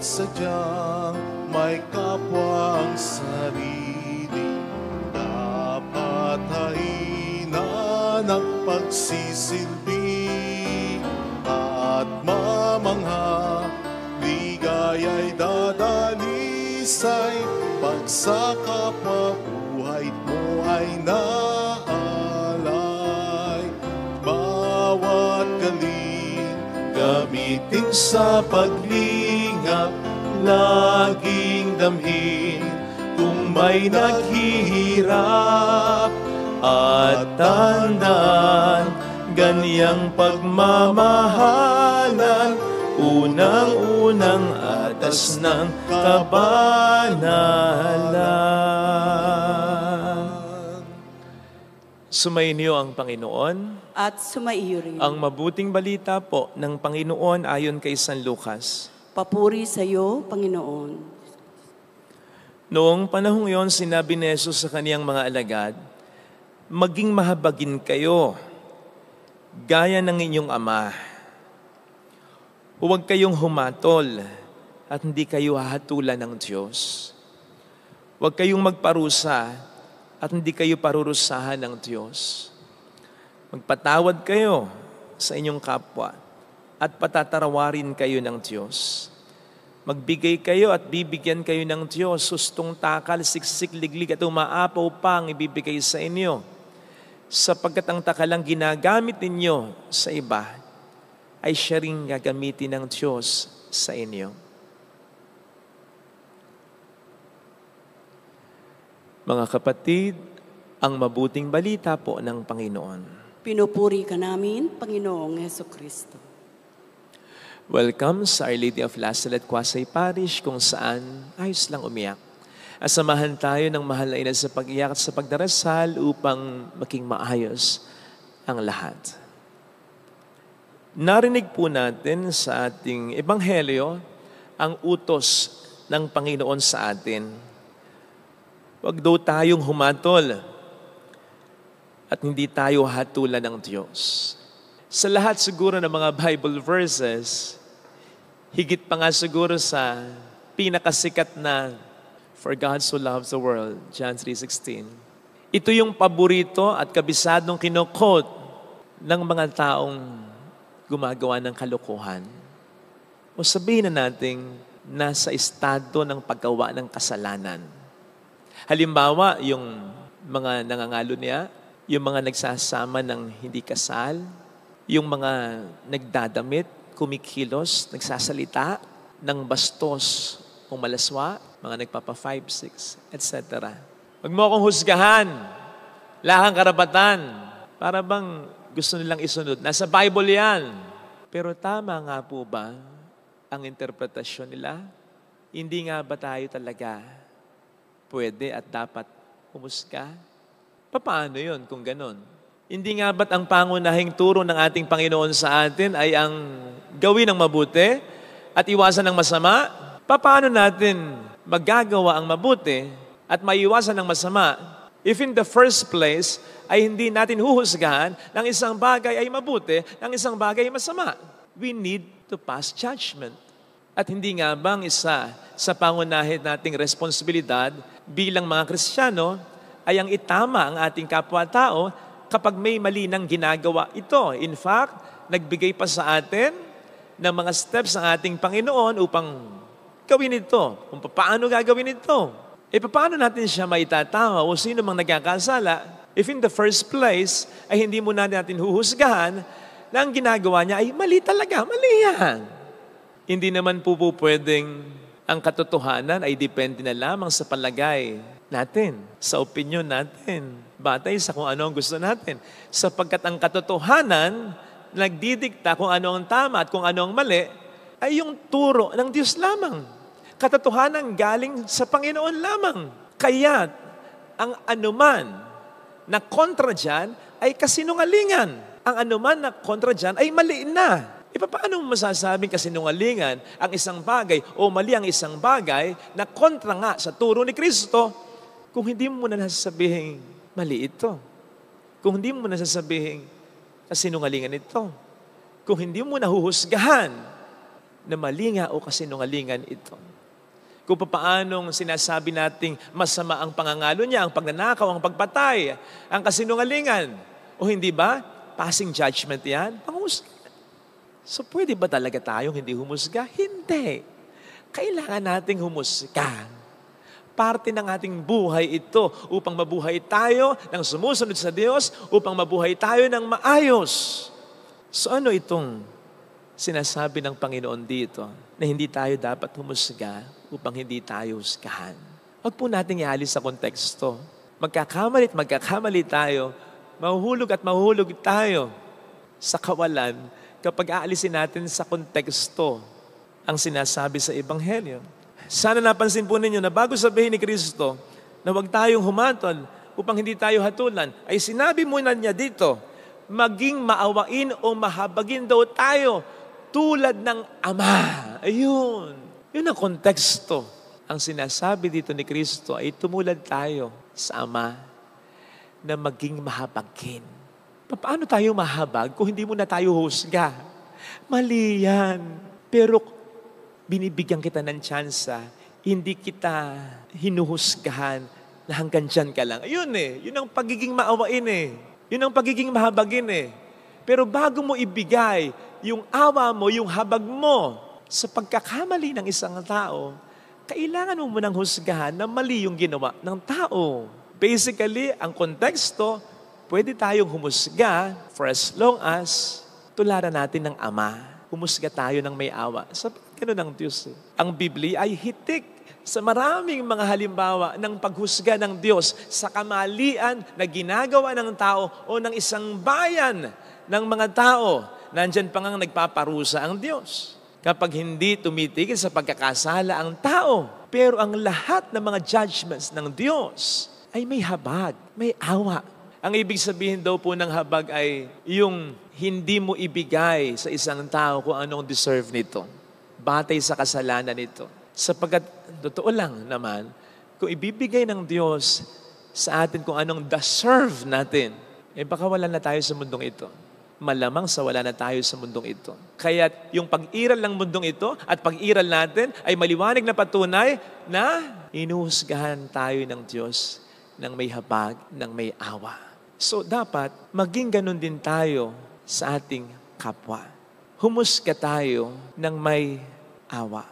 sadyang may kapwang sarili. Dapat hainan ang pagsisilbi at mamangha. Ligaya'y dadalisay pag sa kapwa-buhay mo ay naalay. Bawat galing gamitin sa paglingap, laging damhin kung may naghihirap. At tandaan, ganyang pagmamahalan, unang-unang atas ng kabanalan. Sumainyo ang Panginoon. At sumaiyo rin. Ang mabuting balita po ng Panginoon ayon kay San Lucas. Papuri sa iyo, Panginoon. Noong panahong yon, sinabi ni Jesus sa kaniyang mga alagad, maging mahabagin kayo, gaya ng inyong Ama. Huwag kayong humatol at hindi kayo hahatulan ng Diyos. Huwag kayong magparusa at hindi kayo parurusahan ng Diyos. Magpatawad kayo sa inyong kapwa at patatarawarin kayo ng Diyos. Magbigay kayo at bibigyan kayo ng Diyos. Sustong takal, siksik, liglig at umaapaw pang ibibigay sa inyo. Sapagkat ang takalang ginagamit ninyo sa iba ay siya rin gagamitin ng Diyos sa inyo. Mga kapatid, ang mabuting balita po ng Panginoon. Pinupuri ka namin, Panginoong Hesukristo. Welcome sa Our Lady of La Salette, Quasay Parish, kung saan ayos lang umiyak. Asamahan tayo ng mahal na ina sa pag-iyak at sa pagdarasal upang maging maayos ang lahat. Narinig po natin sa ating ebanghelyo ang utos ng Panginoon sa atin. Huwag daw tayong humatol at hindi tayo hatulan ng Diyos. Sa lahat siguro ng mga Bible verses, higit pa nga siguro sa pinakasikat na For God so loves the world, John 3:16. Ito yung paborito at kabisadong kinokot ng mga taong gumagawa ng kalokohan. O sabihin na natin, nasa estado ng paggawa ng kasalanan. Halimbawa, yung mga nangangalo niya, yung mga nagsasama ng hindi kasal, yung mga nagdadamit, kumikilos, nagsasalita ng bastos o malaswa, mga nagpapa 5, 6, etc. Huwag mo akong husgahan. Wala kang karapatan. Para bang gusto nilang isunod. Nasa Bible yan. Pero tama nga po ba ang interpretasyon nila? Hindi nga ba tayo talaga pwede at dapat humusga? Paano yun kung ganon? Hindi nga ba't ang pangunahing turo ng ating Panginoon sa atin ay ang gawin ng mabuti at iwasan ng masama? Paano natin magagawa ang mabuti at maiwasan ng masama if in the first place ay hindi natin huhusgahan ng isang bagay ay mabuti, ng isang bagay ay masama? We need to pass judgment. At hindi nga bang isa sa pangunahin nating responsibilidad bilang mga Kristiyano ay ang itama ang ating kapwa-tao kapag may mali ng ginagawa ito. In fact, nagbigay pa sa atin ng mga steps ang ating Panginoon upang gawin ito. Kung paano gagawin ito? Paano natin siya maitatawa o sino mang nagkakasala if in the first place ay hindi mo natin huhusgahan na ang ginagawa niya ay mali talaga, mali yan. Hindi naman po pwedeng ang katotohanan ay depende na lamang sa palagay natin, sa opinion natin, batay sa kung ano ang gusto natin. Sapagkat ang katotohanan, nagdidikta kung ano ang tama at kung ano ang mali, ay yung turo ng Diyos lamang. Katotohanan galing sa Panginoon lamang. Kaya ang anuman na kontra dyan ay kasinungalingan. Ang anuman na kontra dyan ay mali na. Paano mo masasabing kasinungalingan ang isang bagay o mali ang isang bagay na kontra nga sa turo ni Kristo kung hindi mo na nasasabihin mali ito? Kung hindi mo nasasabihin kasinungalingan ito? Kung hindi mo nahuhusgahan na mali nga o kasinungalingan ito. Kung paanong sinasabi nating masama ang pangangalo niya, ang pagnanakaw, ang pagpatay, ang kasinungalingan. O hindi ba? Passing judgment yan. Panghusga. So pwede ba talaga tayong hindi humusga? Hindi. Kailangan nating humusga. Parte ng ating buhay ito upang mabuhay tayo ng sumusunod sa Diyos, upang mabuhay tayo ng maayos. So ano itong sinasabi ng Panginoon dito na hindi tayo dapat humusga upang hindi tayo husgahan? Huwag po natin ialis sa konteksto. Magkakamali tayo, mahuhulog at mahuhulog tayo sa kawalan kapag aalisin natin sa konteksto ang sinasabi sa Ebanghelyo. Sana napansin po ninyo na bago sabihin ni Kristo na huwag tayong humatol upang hindi tayo hatulan, ay sinabi muna niya dito, maging maawain o mahabagin daw tayo tulad ng Ama. Ayun. Yun ang konteksto. Ang sinasabi dito ni Kristo ay tumulad tayo sa Ama na maging mahabagin. Paano tayo mahabag kung hindi mo na tayo husga? Mali yan. Pero binibigyan kita ng tsansa, hindi kita hinuhusgahan na hanggang dyan ka lang. Ayun yun ang pagiging maawain Yun ang pagiging mahabagin Pero bago mo ibigay yung awa mo, yung habag mo sa pagkakamali ng isang tao, kailangan mo munang husgahan na mali yung ginawa ng tao. Basically, ang konteksto, pwede tayong humusga for as long as tularan natin ng Ama. Humusga tayo ng may awa. Sa ganun ng Diyos. Ang Biblia ay hitik sa maraming mga halimbawa ng paghusga ng Diyos sa kamalian na ginagawa ng tao o ng isang bayan ng mga tao. Nandyan pa nga nagpaparusa ang Diyos. Kapag hindi tumitigil sa pagkakasala ang tao. Pero ang lahat ng mga judgments ng Diyos ay may habag, may awa. Ang ibig sabihin daw po ng habag ay yung hindi mo ibigay sa isang tao kung anong deserve nito. Batay sa kasalanan nito. Sapagkat, totoo lang naman, kung ibibigay ng Diyos sa atin kung anong deserve natin, baka wala na tayo sa mundong ito. Malamang sa wala na tayo sa mundong ito. Kaya yung pag-iral ng mundong ito at pag-iral natin ay maliwanag na patunay na inuhusgahan tayo ng Diyos ng may habag, ng may awa. So, dapat maging ganun din tayo sa ating kapwa. Humusga tayo ng may awa,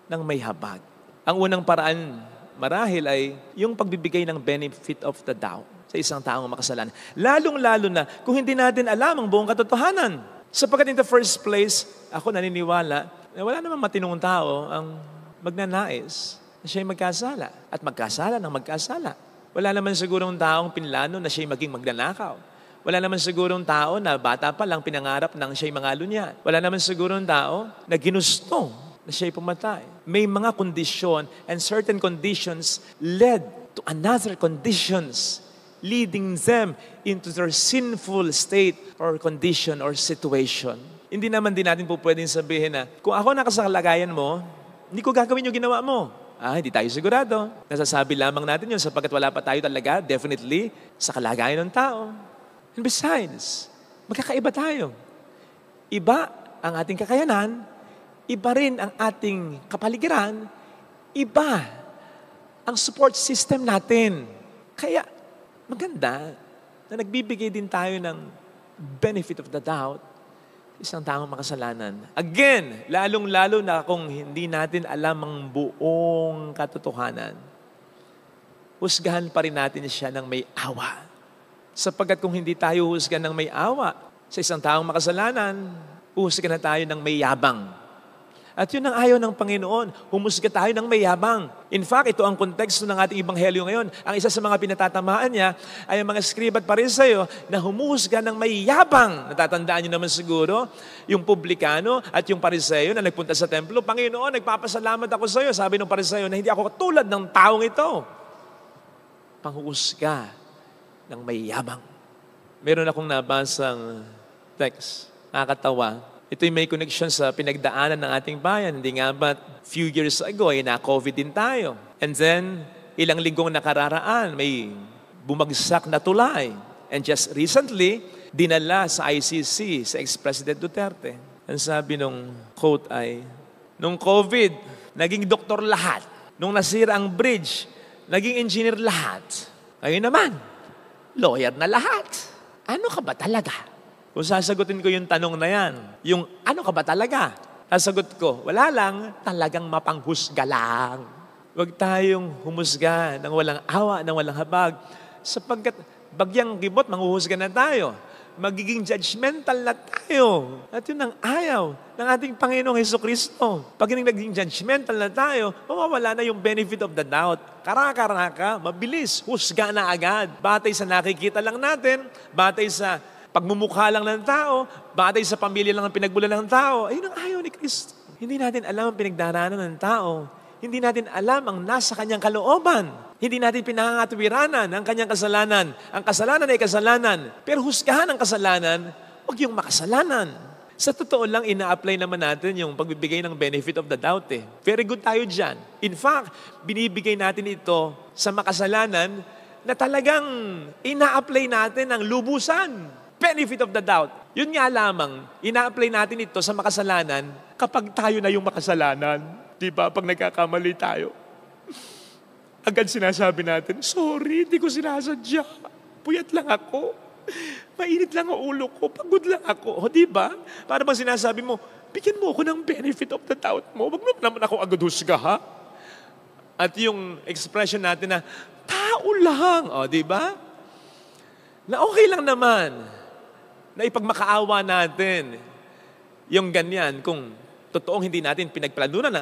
ng may habag. Ang unang paraan, marahil ay yung pagbibigay ng benefit of the doubt sa isang taong makasalanan. Lalong-lalo na kung hindi natin alam ang buong katotohanan. Sapagkat in the first place, ako naniniwala na wala namang matinong tao ang magnanais na siya'y magkasala at magkasala ng magkasala. Wala naman sigurong taong pinlano na siya'y maging magnanakaw. Wala naman sigurong tao na bata pa lang pinangarap ng siya'y mangalo niya. Wala naman sigurong tao na ginusto na siya'y pumatay. May mga kondisyon and certain conditions led to another conditions leading them into their sinful state or condition or situation. Hindi naman din natin po pwedeng sabihin na kung ako nakasakalagayan mo, hindi ko gagawin yung ginawa mo. Hindi tayo sigurado. Nasasabi lamang natin yun sapagkat wala pa tayo talaga, definitely, sa kalagayan ng tao. And besides, magkakaiba tayo. Iba ang ating kakayanan, iba rin ang ating kapaligiran, iba ang support system natin. Kaya maganda na nagbibigay din tayo ng benefit of the doubt isang taong makasalanan. Again, lalong-lalo na kung hindi natin alam ang buong katotohanan, husgahan pa rin natin siya ng may awa. Sapagkat kung hindi tayo husgahan ng may awa sa isang taong makasalanan, husgahan na tayo ng may yabang. At yun ang ayaw ng Panginoon, humusga tayo ng may yabang. In fact, ito ang konteksto ng ating Ebanghelyo ngayon. Ang isa sa mga pinatatamaan niya ay ang mga skriba at pariseyo na humusga ng may yabang. Natatandaan niyo naman siguro, yung publikano at yung pariseyo na nagpunta sa templo, Panginoon, nagpapasalamat ako sa iyo. Sabi ng pariseyo na hindi ako katulad ng taong ito. Panghuhusga ng may yabang. Meron akong nabasang text, nakakatawa. Ito'y may connection sa pinagdaanan ng ating bayan. Hindi nga ba, few years ago, na-COVID din tayo. And then, ilang linggong nakararaan, may bumagsak na tulay. And just recently, dinala sa ICC, sa ex-President Duterte. Ang sabi nung quote ay, Nung COVID, naging doktor lahat. Nung nasira ang bridge, naging engineer lahat. Ngayon naman, lawyer na lahat. Ano ka ba talaga? Kung sasagutin ko yung tanong na yan, yung ano ka ba talaga? Sasagot ko, wala lang, talagang mapanghusga lang. Huwag tayong humusga ng walang awa, ng walang habag, sapagkat bagyang gibot, manghuhusga na tayo. Magiging judgmental na tayo. At yun ang ayaw ng ating Panginoong Hesukristo. Pag naging judgmental na tayo, mawawala na yung benefit of the doubt. Karaka, mabilis, husga na agad. Batay sa nakikita lang natin, batay sa pagmumukha lang ng tao, batay sa pamilya lang ang pinagbulan ng tao. Ayun ang ayaw ni Kristo. Hindi natin alam ang pinagdaraanan ng tao. Hindi natin alam ang nasa kanyang kalooban. Hindi natin pinangatwiranan ang kanyang kasalanan. Ang kasalanan ay kasalanan. Pero husgahan ang kasalanan, huwag yung makasalanan. Sa totoo lang, ina-apply naman natin yung pagbibigay ng benefit of the doubt. Very good tayo dyan. In fact, binibigay natin ito sa makasalanan na talagang ina-apply natin ang lubusan. Benefit of the doubt. Yun nga lamang, ina-apply natin ito sa makasalanan kapag tayo na yung makasalanan. Diba, pag nagkakamali tayo, agad sinasabi natin, sorry, hindi ko sinasadya. Puyat lang ako. Mainit lang ang ulo ko. Pagod lang ako. O, diba? Para bang sinasabi mo, bigyan mo ako ng benefit of the doubt mo. Wag mo naman ako agad husga, ha? At yung expression natin na, tao lang. O, diba? Na okay lang naman na ipagmakaawa natin yung ganyan kung totoong hindi natin pinagplanunan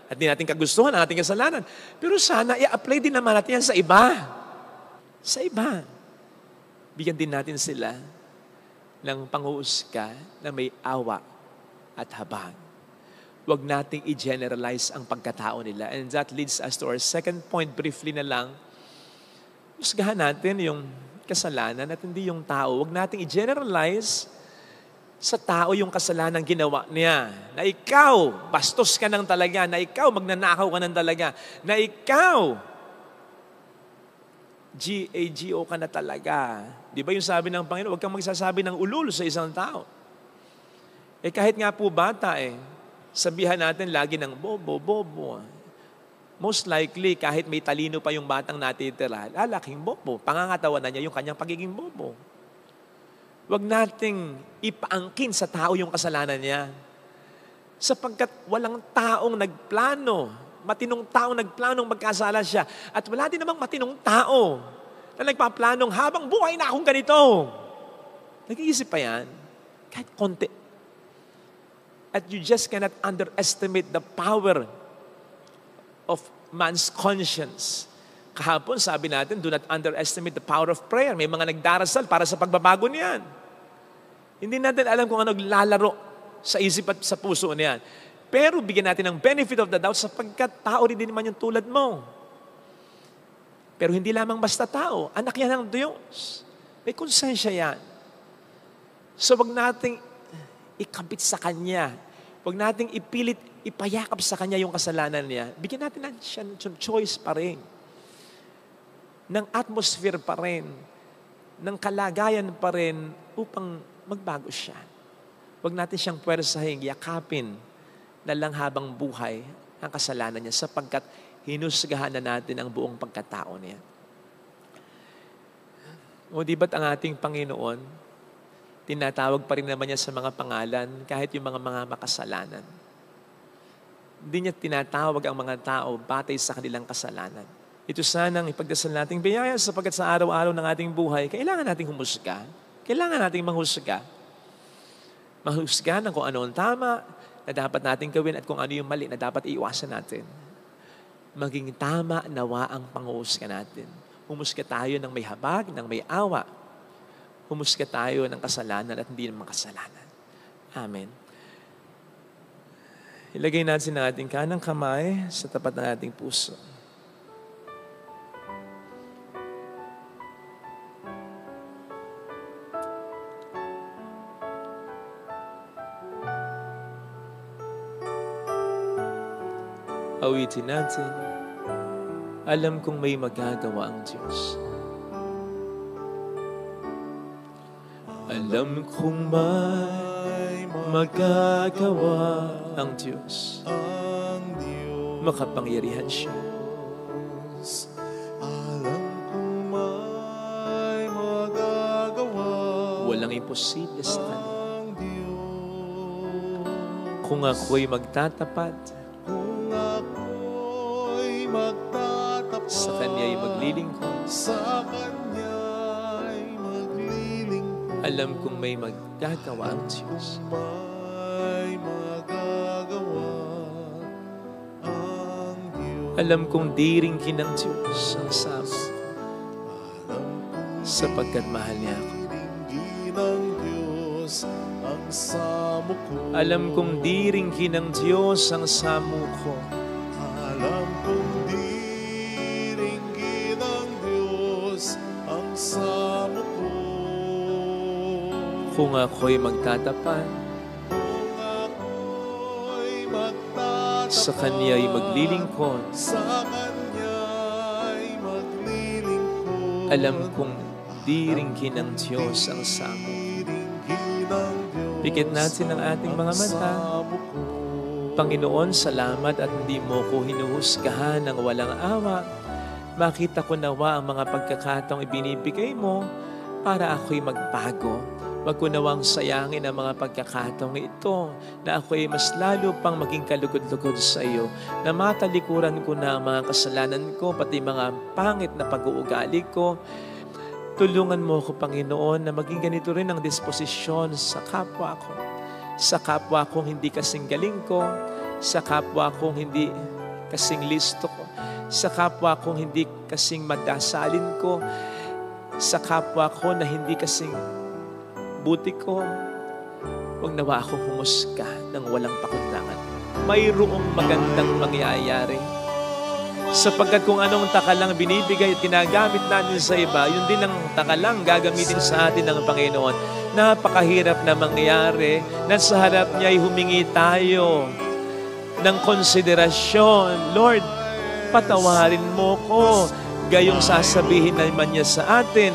at hindi natin kagustuhan ang ating kasalanan. Pero sana i-apply din naman natin yan sa iba. Sa iba. Bigyan din natin sila ng panghuhusga na may awa at habag. Huwag nating i-generalize ang pagkatao nila. And that leads us to our second point, briefly na lang. Husgahan natin yung kasalanan at hindi yung tao. Huwag nating i-generalize sa tao yung kasalanan ginawa niya. Na ikaw, bastos ka nang talaga. Na ikaw, magnanakaw ka nang talaga. Na ikaw, GAGO ka na talaga. Di ba yung sabi ng Panginoon, huwag kang magsasabi ng ulul sa isang tao. Kahit nga po bata sabihan natin lagi ng bobo. Most likely, kahit may talino pa yung batang natitira, lalaking bobo. Pangangatawan na niya yung kanyang pagiging bobo. Huwag nating ipaangkin sa tao yung kasalanan niya. Sapagkat walang taong nagplano, matinong taong nagplanong magkasala siya. At wala din namang matinong tao na nagpaplanong habang buhay na akong ganito. Nag-iisip pa yan? Kahit konti. At you just cannot underestimate the power of man's conscience. Kahapon, sabi natin, do not underestimate the power of prayer. May mga nagdarasal para sa pagbabago niyan. Hindi natin alam kung ano lalaro sa isip at sa puso niyan. Pero bigyan natin ng benefit of the doubt sapagkat tao rin din naman yung tulad mo. Pero hindi lamang basta tao. Anak yan ng Diyos. May konsensya yan. So wag nating ikabit sa Kanya. Wag nating ipilit, ipayakap sa Kanya yung kasalanan niya. Bigyan natin siya ng choice pa rin. Ng atmosphere pa rin. Ng kalagayan pa rin upang magbago siya. Huwag natin siyang puwersahing, yakapin na lang habang buhay ang kasalanan niya sapagkat hinusgahan na natin ang buong pagkatao niya. O di ba't ang ating Panginoon, tinatawag pa rin naman niya sa mga pangalan kahit yung mga makasalanan. Hindi niya tinatawag ang mga tao batay sa kanilang kasalanan. Ito sanang ipagdasal nating biyaya sapagkat sa araw-araw ng ating buhay, kailangan nating humusga. Kailangan nating manghusga. Manghusga ng kung ano ang tama na dapat nating gawin at kung ano yung mali na dapat iiwasan natin. Maging tama nawa ang panghuhusga natin. Humusga tayo ng may habag, ng may awa. Humusga tayo ng kasalanan at hindi ng makasalanan. Amen. Ilagay natin ang ating kanang kamay sa tapat ng ating puso. Awitin natin, alam kong may magagawa ang Diyos. Alam kong may magagawa ang Diyos. ang Diyos. Makapangyarihan siya. Alam kong may magagawa Walang imposible sa Kanya. ang Diyos. Kung ako'y magtatapat, Kung ako'y magtatapat sa Kanya'y maglilingkod, sa Kanya'y maglilingkod, alam kong may magagawa ang Diyos. may magagawa ang Diyos. Alam kong diringkin ng Diyos ang sama, sapagkat mahal niya ako. Diringgin ng Diyos ang samo ko. Alam kong diringkin ng Diyos ang samo ko. Alam kong diringgin ng Diyos ang samo ko. Kung ako'y magtatapat, Kung ako'y magtatapat sa Kanya'y maglilingkod, sa Kanya'y maglilingkod, alam kong diringkin ng Diyos ang samo. diringgin ng Diyos Pikit natin ang ating mga mata. samo ko. Panginoon, salamat at hindi mo ko hinuhusgahan ng walang awa. Makita ko nawa ang mga pagkakataong ibinibigay mo para ako'y magbago. Wag ko nawang sayangin ang mga pagkakataong ito na ako'y mas lalo pang maging kalugod-lugod sa iyo, na matalikuran ko na ang mga kasalanan ko, pati mga pangit na pag-uugali ko. Tulungan mo ako, Panginoon, na maging ganito rin ang disposisyon sa kapwa ko. Sa kapwa kong hindi kasing galing ko, sa kapwa kong hindi kasing listo ko, sa kapwa kong hindi kasing madasalin ko, sa kapwa ko na hindi kasing buti ko. Huwag nawa akong humusga ng walang pakundangan. Mayroong magandang mangyayari. Sapagkat kung anong takalang binibigay at ginagamit natin sa iba, yun din ang takalang gagamitin sa atin ng Panginoon. Napakahirap na mangyari na sa harap niya ay humingi tayo ng konsiderasyon. Lord, patawarin mo ko. Gayong sasabihin naman niya sa atin,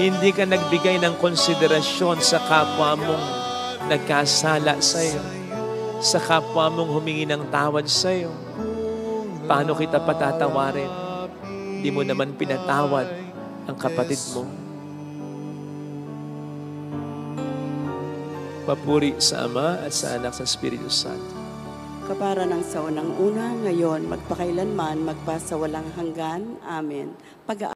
hindi ka nagbigay ng konsiderasyon sa kapwa mong nagkasala sa iyo, sa kapwa mong humingi ng tawad sa iyo. Paano kita patatawarin? Di mo naman pinatawad ang kapatid mo. Papuri sa Ama at sa Anak sa Espiritu Santo. Kapara ng sa unang una, ngayon, magpakailanman, magpasawalang hanggan. Amen.